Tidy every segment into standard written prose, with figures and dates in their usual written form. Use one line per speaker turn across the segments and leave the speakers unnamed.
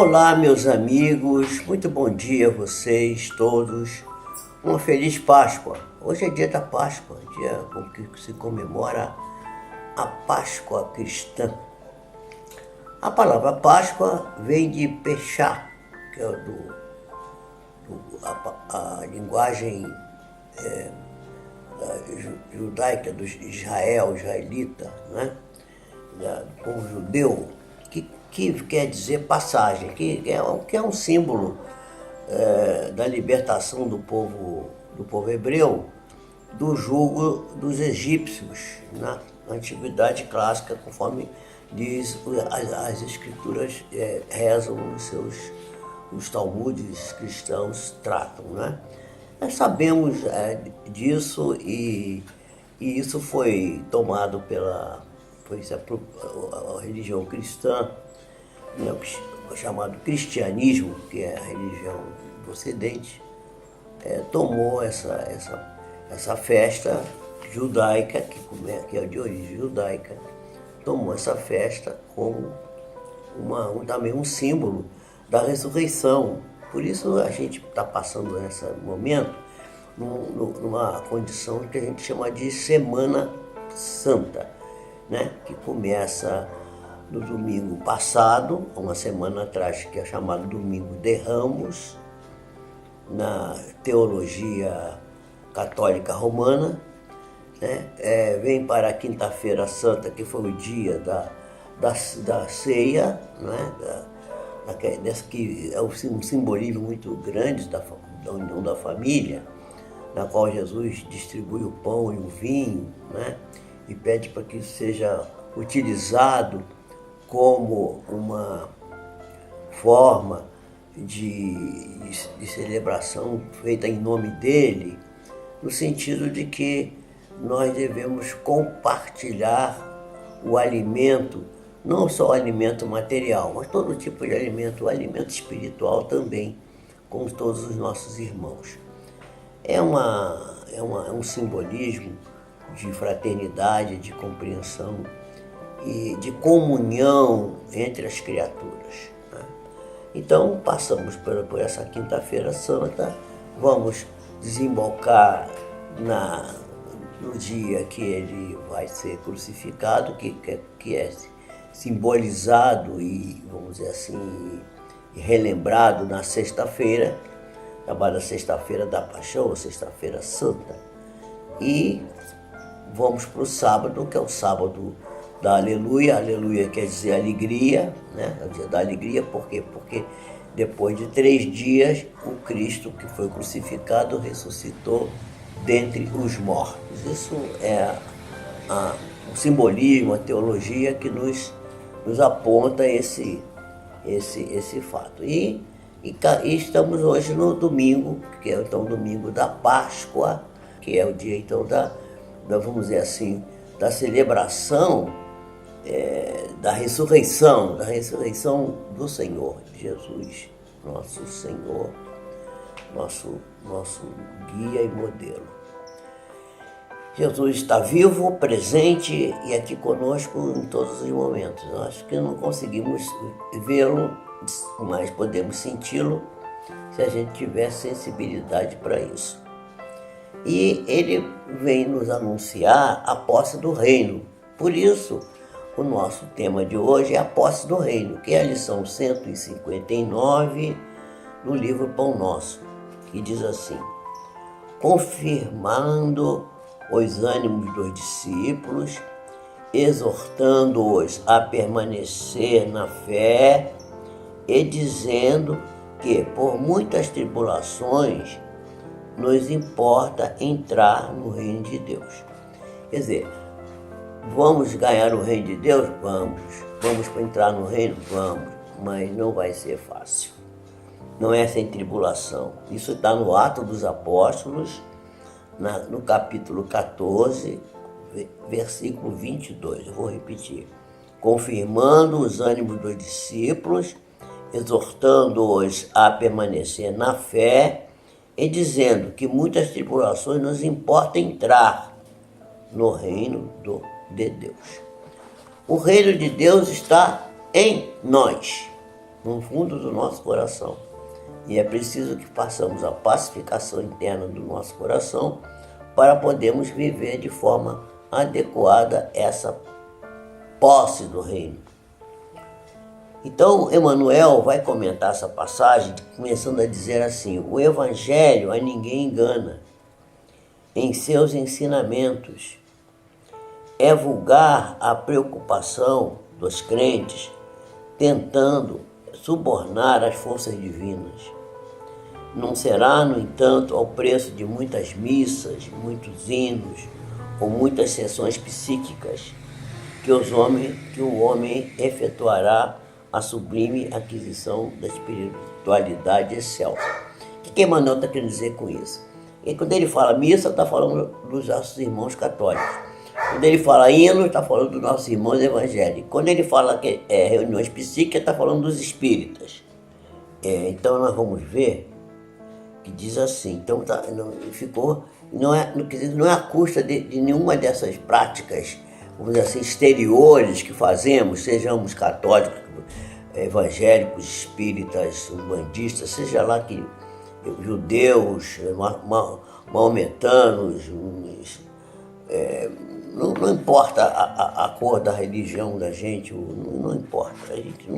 Olá, meus amigos, muito bom dia a vocês todos. Uma feliz Páscoa. Hoje é dia da Páscoa, dia com que se comemora a Páscoa cristã. A palavra Páscoa vem de Peshá, que é a linguagem judaica, do israelita, né? Do povo judeu, que quer dizer passagem, que é um símbolo da libertação do povo hebreu do jugo dos egípcios na antiguidade clássica, conforme diz as escrituras rezam os talmudes cristãos tratam, né? Nós sabemos disso e isso foi tomado pela a religião cristã, né, o chamado cristianismo, que é a religião do Ocidente, tomou essa festa judaica, que é de origem judaica, tomou essa festa como também um símbolo da ressurreição. Por isso a gente está passando nesse momento numa condição que a gente chama de Semana Santa, né? Que começa no domingo passado, uma semana atrás, que é chamado Domingo de Ramos, na teologia católica romana, né? Vem para a Quinta-feira Santa, que foi o dia da ceia, né? Que é um simbolismo muito grande da união da família, na qual Jesus distribui o pão e o vinho, né? E pede para que isso seja utilizado como uma forma de celebração feita em nome dele, no sentido de que nós devemos compartilhar o alimento, não só o alimento material, mas todo tipo de alimento, o alimento espiritual também, com todos os nossos irmãos. É um simbolismo de fraternidade, de compreensão e de comunhão entre as criaturas, né? Então, passamos por essa Quinta-feira Santa, vamos desembocar no dia que ele vai ser crucificado, que é simbolizado e, vamos dizer assim, relembrado na sexta-feira, chamada Sexta-feira da Paixão, ou Sexta-feira Santa. E vamos para o sábado, que é o sábado da Aleluia. Aleluia quer dizer alegria, né? É o dia da alegria, por quê? Porque depois de 3 dias, o Cristo que foi crucificado ressuscitou dentre os mortos. Isso é o simbolismo, a teologia que nos aponta esse fato. E estamos hoje no domingo, que é então o domingo da Páscoa, que é o dia então vamos dizer assim, da celebração da ressurreição do Senhor Jesus, nosso Senhor, nosso guia e modelo. Jesus está vivo, presente e aqui conosco em todos os momentos. Nós que não conseguimos vê-lo, mas podemos senti-lo se a gente tiver sensibilidade para isso. E ele vem nos anunciar a posse do reino. Por isso, o nosso tema de hoje é a posse do reino, que é a lição 159 do livro Pão Nosso, que diz assim: confirmando os ânimos dos discípulos, exortando-os a permanecer na fé e dizendo que, por muitas tribulações, nos importa entrar no reino de Deus. Quer dizer, vamos ganhar o reino de Deus? Vamos. Vamos entrar no reino? Vamos. Mas não vai ser fácil. Não é sem tribulação. Isso está no Atos dos Apóstolos, no capítulo 14, versículo 22. Eu vou repetir. Confirmando os ânimos dos discípulos, exortando-os a permanecer na fé e dizendo que muitas tribulações nos importa entrar no reino de Deus. O reino de Deus está em nós. no fundo do nosso coração. E é preciso que façamos a pacificação interna do nosso coração para podermos viver de forma adequada essa posse do reino. Então, Emmanuel vai comentar essa passagem, começando a dizer assim: o Evangelho a ninguém engana em seus ensinamentos. É vulgar a preocupação dos crentes tentando subornar as forças divinas. Não será, no entanto, ao preço de muitas missas, muitos hinos ou muitas sessões psíquicas que o homem efetuará a sublime aquisição da espiritualidade excelsa. O que Emmanuel está querendo dizer com isso? E quando ele fala missa, está falando dos nossos irmãos católicos. Quando ele fala hino, está falando dos nossos irmãos evangélicos. Quando ele fala que é reuniões psíquicas, está falando dos espíritas. Então nós vamos ver que diz assim, então não é à custa de nenhuma dessas práticas, vamos dizer assim, exteriores que fazemos, sejamos católicos, evangélicos, espíritas, umbandistas, seja lá que judeus, maometanos, não importa a cor da religião da gente, não importa. A gente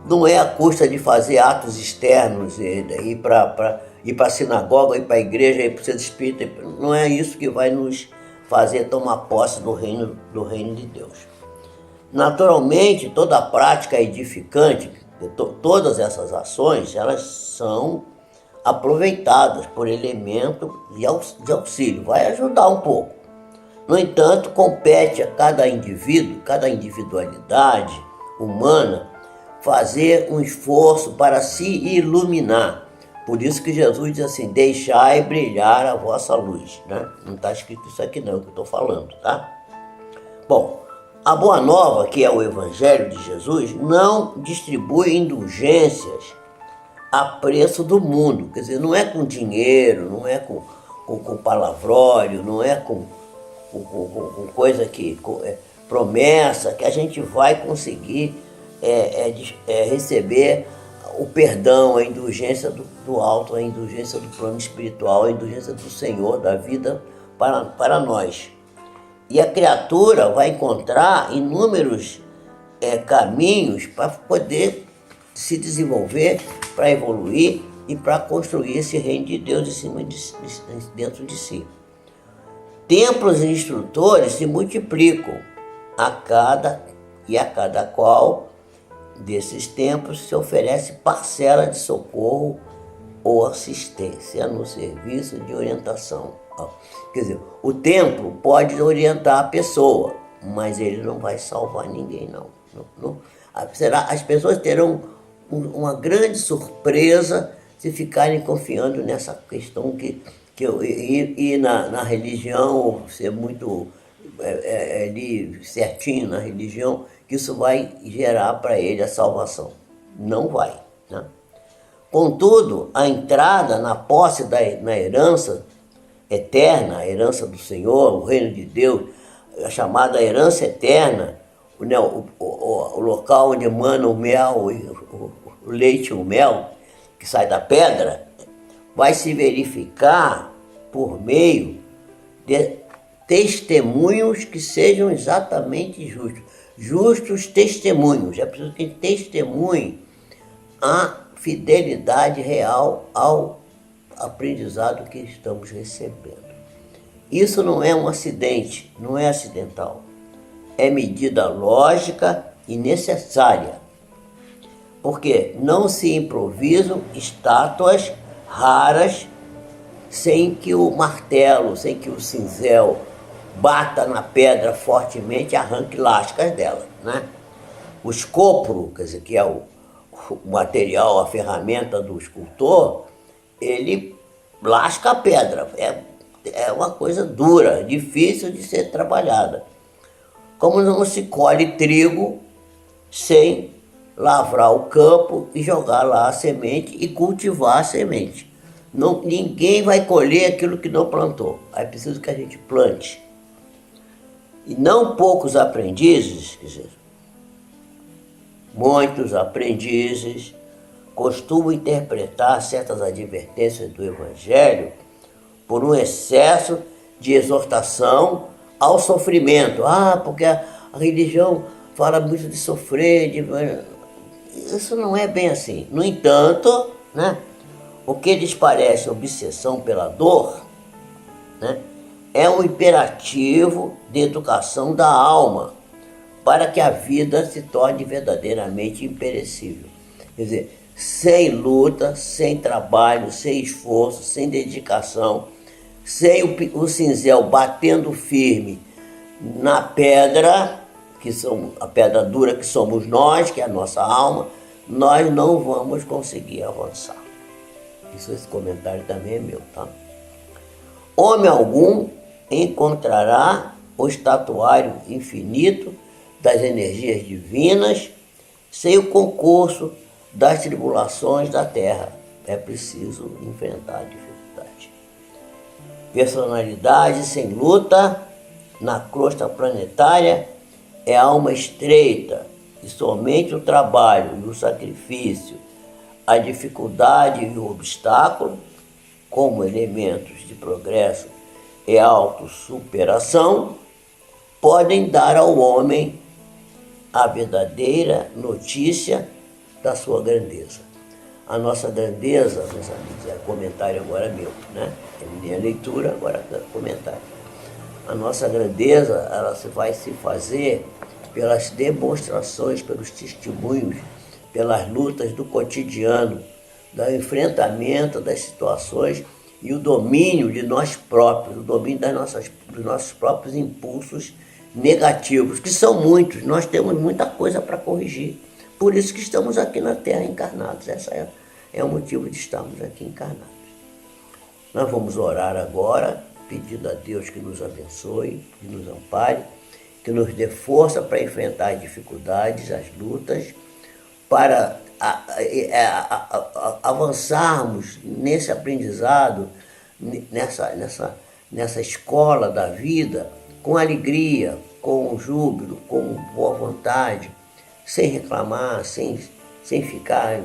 não é a custa de fazer atos externos, ir para a sinagoga, ir para a igreja, ir para o centro espírita, não é isso que vai nos fazer tomar posse do reino de Deus. Naturalmente, toda a prática edificante, todas essas ações, elas são aproveitadas por elemento de auxílio, vai ajudar um pouco. No entanto, compete a cada indivíduo, cada individualidade humana, fazer um esforço para se iluminar. Por isso que Jesus diz assim: deixai brilhar a vossa luz. Né? Não está escrito isso aqui não, é o que eu estou falando, tá? Bom, a Boa Nova, que é o Evangelho de Jesus, não distribui indulgências a preço do mundo. Quer dizer, não é com dinheiro, não é com palavrório, não é com coisa que... promessa que a gente vai conseguir receber o perdão, a indulgência do alto, a indulgência do plano espiritual, a indulgência do Senhor, da vida para nós. E a criatura vai encontrar inúmeros caminhos para poder se desenvolver, para evoluir e para construir esse reino de Deus dentro de si. Templos e instrutores se multiplicam a cada qual desses templos se oferece parcela de socorro ou assistência no serviço de orientação. Quer dizer, o templo pode orientar a pessoa, mas ele não vai salvar ninguém, não. As pessoas terão uma grande surpresa se ficarem confiando nessa questão na religião, ser muito ali certinho na religião, que isso vai gerar para ele a salvação. Não vai. Né? Contudo, a entrada na posse na herança eterna, a herança do Senhor, o reino de Deus, a chamada herança eterna, o local onde emana o mel, o leite e o mel, que sai da pedra, vai se verificar por meio de testemunhos que sejam exatamente justos. Justos testemunhos. É preciso que testemunhe a fidelidade real ao aprendizado que estamos recebendo. Isso não é um acidente, não é acidental. É medida lógica e necessária. Porque não se improvisam estátuas raras sem que o martelo, sem que o cinzel bata na pedra fortemente e arranque lascas dela. Né? O escopro, quer dizer, que é o material, a ferramenta do escultor, ele lasca a pedra. É uma coisa dura, difícil de ser trabalhada. Como não se colhe trigo sem lavrar o campo e jogar lá a semente e cultivar a semente. Ninguém vai colher aquilo que não plantou. É preciso que a gente plante. E não poucos aprendizes, quer dizer, Muitos aprendizes costumam interpretar certas advertências do Evangelho por um excesso de exortação ao sofrimento. Porque a religião fala muito de sofrer, isso não é bem assim. No entanto, né, o que lhes parece obsessão pela dor, né, é um imperativo de educação da alma para que a vida se torne verdadeiramente imperecível. Quer dizer, sem luta, sem trabalho, sem esforço, sem dedicação, sem o cinzel batendo firme na pedra, a pedra dura que somos nós, que é a nossa alma, nós não vamos conseguir avançar. Esse comentário também é meu, tá? Homem algum encontrará o estatuário infinito das energias divinas sem o concurso das tribulações da terra. É preciso enfrentar a dificuldade. Personalidade sem luta na crosta planetária é alma estreita, e somente o trabalho e o sacrifício, a dificuldade e o obstáculo, como elementos de progresso e autossuperação, podem dar ao homem a verdadeira notícia da sua grandeza. A nossa grandeza, meus amigos, é comentário agora meu, né? Terminei a leitura, agora comentário. A nossa grandeza, ela vai se fazer pelas demonstrações, pelos testemunhos, pelas lutas do cotidiano, do enfrentamento das situações e o domínio de nós próprios, o domínio dos nossos próprios impulsos negativos, que são muitos. Nós temos muita coisa para corrigir. Por isso que estamos aqui na Terra encarnados. Esse é o motivo de estarmos aqui encarnados. Nós vamos orar agora, pedindo a Deus que nos abençoe, que nos ampare, que nos dê força para enfrentar as dificuldades, as lutas, para avançarmos nesse aprendizado, nessa escola da vida, com alegria, com júbilo, com boa vontade, sem reclamar, sem ficar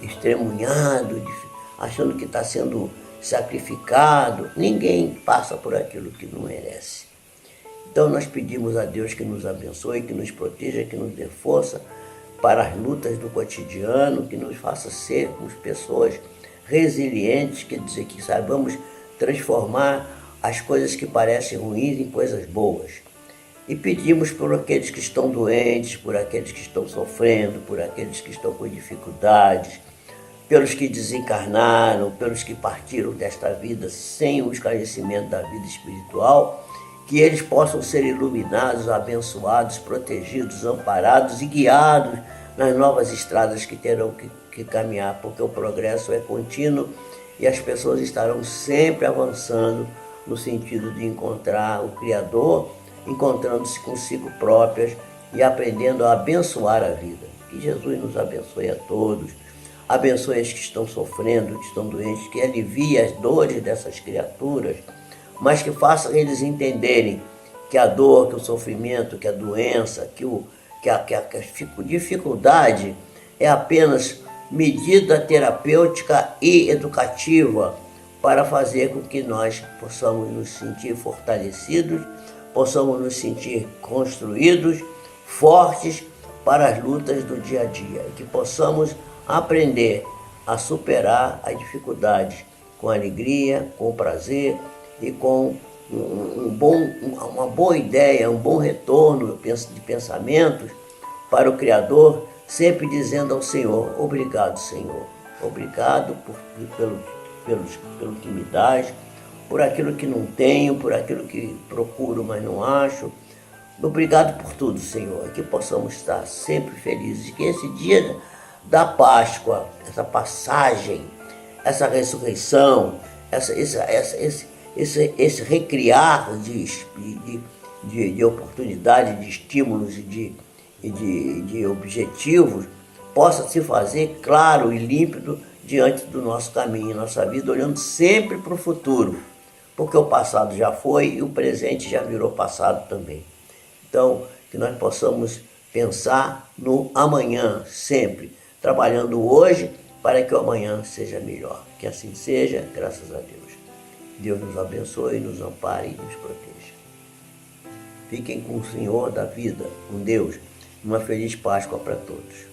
estremunhado, achando que está sendo sacrificado. Ninguém passa por aquilo que não merece. Então nós pedimos a Deus que nos abençoe, que nos proteja, que nos dê força para as lutas do cotidiano, que nos faça sermos pessoas resilientes, quer dizer, que saibamos transformar as coisas que parecem ruins em coisas boas. E pedimos por aqueles que estão doentes, por aqueles que estão sofrendo, por aqueles que estão com dificuldades, pelos que desencarnaram, pelos que partiram desta vida sem o esclarecimento da vida espiritual, que eles possam ser iluminados, abençoados, protegidos, amparados e guiados nas novas estradas que terão que caminhar, porque o progresso é contínuo e as pessoas estarão sempre avançando no sentido de encontrar o Criador, encontrando-se consigo próprias e aprendendo a abençoar a vida. Que Jesus nos abençoe a todos, abençoe os que estão sofrendo, que estão doentes, que alivie as dores dessas criaturas, mas que faça eles entenderem que a dor, que o sofrimento, que a doença, que a dificuldade é apenas medida terapêutica e educativa para fazer com que nós possamos nos sentir fortalecidos, possamos nos sentir construídos, fortes para as lutas do dia a dia, e que possamos aprender a superar as dificuldades com alegria, com prazer e com uma boa ideia, um bom retorno de pensamentos para o Criador, sempre dizendo ao Senhor: obrigado, Senhor, obrigado pelo que me dás, por aquilo que não tenho, por aquilo que procuro, mas não acho. Obrigado por tudo, Senhor, e que possamos estar sempre felizes, que esse dia da Páscoa, essa passagem, essa ressurreição, esse recriar de oportunidades, de estímulos e de objetivos, possa se fazer claro e límpido diante do nosso caminho, nossa vida, olhando sempre para o futuro, porque o passado já foi e o presente já virou passado também. Então, que nós possamos pensar no amanhã sempre, trabalhando hoje para que o amanhã seja melhor. Que assim seja, graças a Deus. Deus nos abençoe, nos ampare e nos proteja. Fiquem com o Senhor da vida, com Deus. Uma feliz Páscoa para todos.